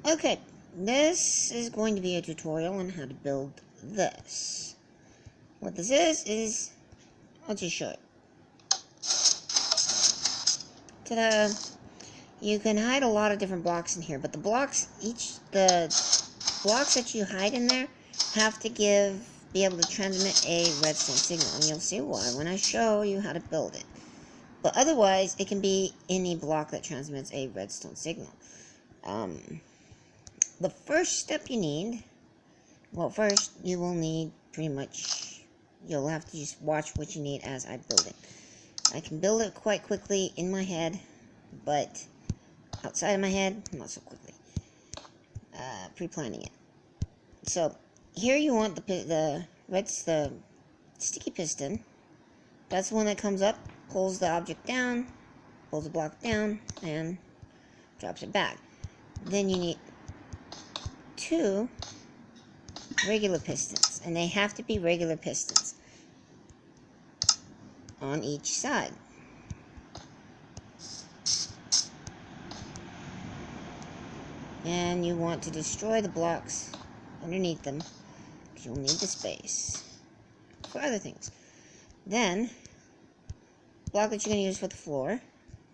Okay, this is going to be a tutorial on how to build this. What this is I'll just show it. Ta-da! You can hide a lot of different blocks in here, but the blocks that you hide in there have to be able to transmit a redstone signal, and you'll see why when I show you how to build it. But otherwise, it can be any block that transmits a redstone signal. The first step you need, well, first you will need you'll have to just watch what you need as I build it. I can build it quite quickly in my head, but outside of my head, not so quickly. Pre-planning it. So here you want the sticky piston. That's the one that comes up, pulls the object down, pulls the block down, and drops it back. Then you need 2 regular pistons, and they have to be regular pistons on each side. And you want to destroy the blocks underneath them, because you'll need the space for other things. Then, block that you're going to use for the floor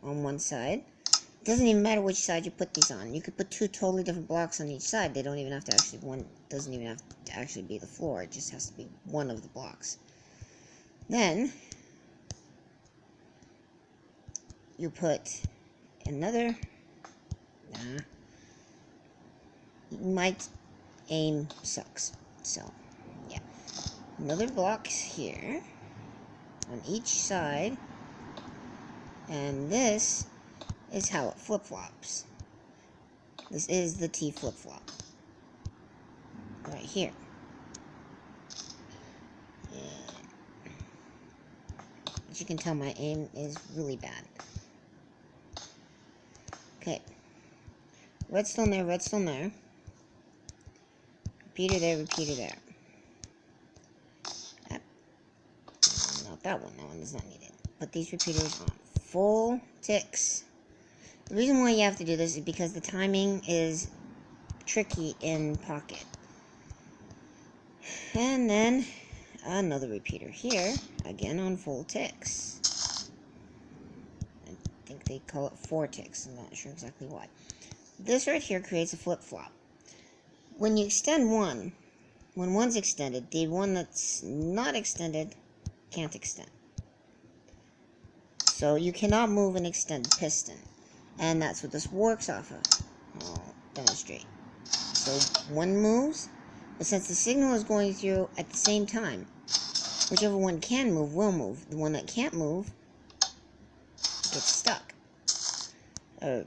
on one side. It doesn't even matter which side you put these on. You could put 2 totally different blocks on each side. They don't even have to actually, one doesn't even have to actually be the floor. It just has to be one of the blocks. Then, you put another, my aim sucks, so, yeah. Another block here on each side, and this is how it flip-flops. This is the T flip-flop right here. And as you can tell, my aim is really bad. Okay, redstone there, redstone there, repeater there, repeater there. Not that one is not needed. Put these repeaters on full ticks. The reason why you have to do this is because the timing is tricky in Pocket. And then another repeater here, again on full ticks. I think they call it 4 ticks, I'm not sure exactly why. This right here creates a flip-flop. When you extend one, when one's extended, the one that's not extended can't extend. So you cannot move an extended piston. And that's what this works off of. I'll demonstrate. So one moves, but since the signal is going through at the same time, whichever one can move will move. The one that can't move gets stuck. It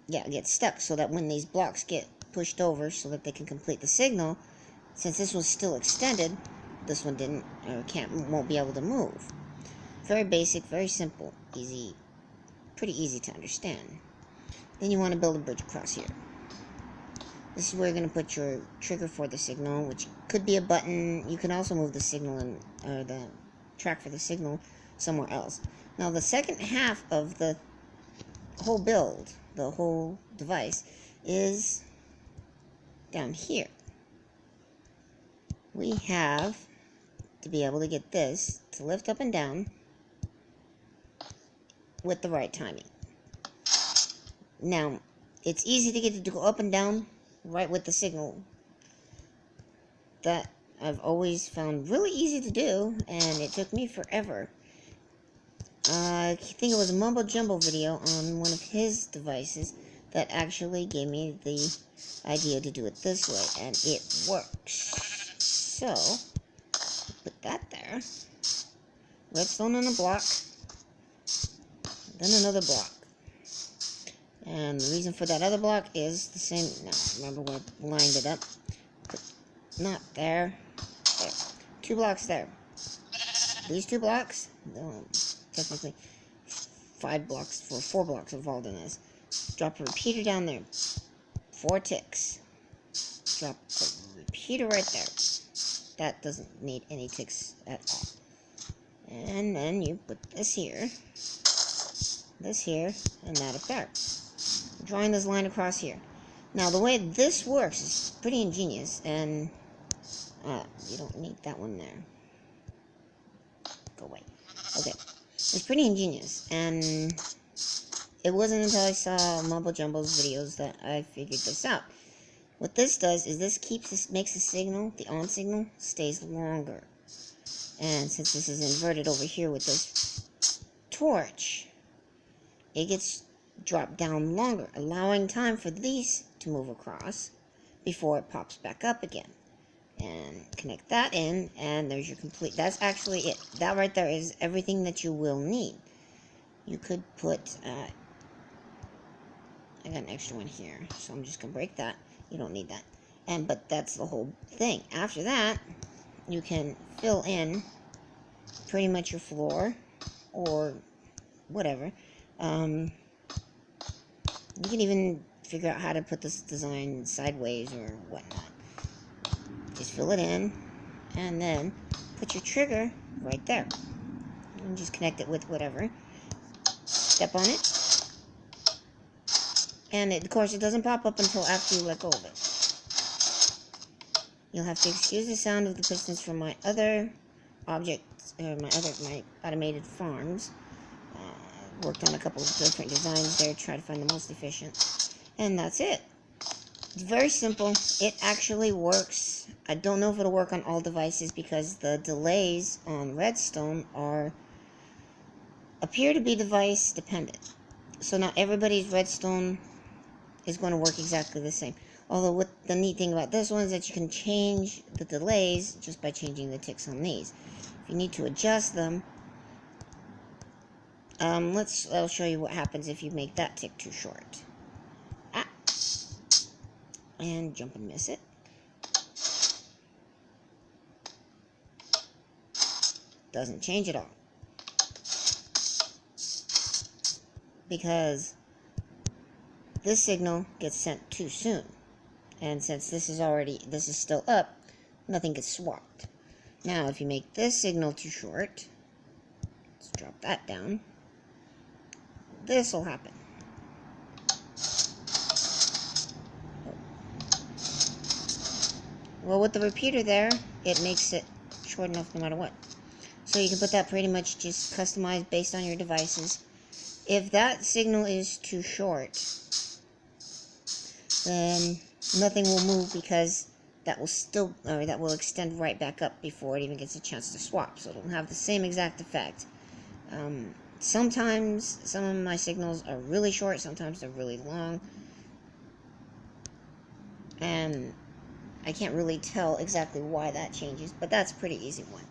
gets stuck, so that when these blocks get pushed over so that they can complete the signal, since this was still extended, this one didn't, or won't be able to move. Very basic, very simple, easy, pretty easy to understand. Then you want to build a bridge across here. This is where you're going to put your trigger for the signal, which could be a button. You can also move the signal or the track for the signal somewhere else. Now the second half of the whole build, the whole device, is down here. We have to be able to get this to lift up and down with the right timing. Now, it's easy to get it to go up and down right with the signal. That I've always found really easy to do, and it took me forever. I think it was a MumboJumbo video on one of his devices that actually gave me the idea to do it this way, and it works. So, put that there. Redstone on a block, then another block. And the reason for that other block is the same. Now, remember when I lined it up? Not there. There. 2 blocks there. These 2 blocks, technically 5 blocks, 4 blocks involved in this. Drop a repeater down there. 4 ticks. Drop a repeater right there. That doesn't need any ticks at all. And then you put this here, and that up there. Drawing this line across here. Now, the way this works is pretty ingenious, and you don't need that one there. Go away. Okay. It's pretty ingenious, and it wasn't until I saw MumboJumbo's videos that I figured this out. What this does is makes the signal, the on signal, stays longer. And since this is inverted over here with this torch, it gets dropped down longer, allowing time for these to move across before it pops back up again. And connect that in, and there's your complete, that's actually it. That right there is everything that you will need. You could put, I got an extra one here, so I'm just gonna break that. You don't need that. But that's the whole thing. After that, you can fill in pretty much your floor, or whatever. You can even figure out how to put this design sideways or whatnot. Just fill it in, and then put your trigger right there. And just connect it with whatever. Step on it. And of course, it doesn't pop up until after you let go of it. You'll have to excuse the sound of the pistons from my other objects, my automated farms. Worked on a couple of different designs there, try to find the most efficient. And that's it. It's very simple. It actually works. I don't know if it'll work on all devices because the delays on Redstone appear to be device dependent. So not everybody's Redstone is going to work exactly the same. Although what the neat thing about this one is that you can change the delays just by changing the ticks on these. If you need to adjust them, I'll show you what happens if you make that tick too short. And jump and miss it. Doesn't change at all. Because this signal gets sent too soon. And since this is still up, nothing gets swapped. Now, if you make this signal too short, let's drop that down, this will happen. Well, with the repeater there, it makes it short enough no matter what. So you can put that pretty much just customized based on your devices. If that signal is too short, then nothing will move because that will extend right back up before it even gets a chance to swap. So it'll have the same exact effect. Sometimes some of my signals are really short, sometimes they're really long. And I can't really tell exactly why that changes, but that's a pretty easy one.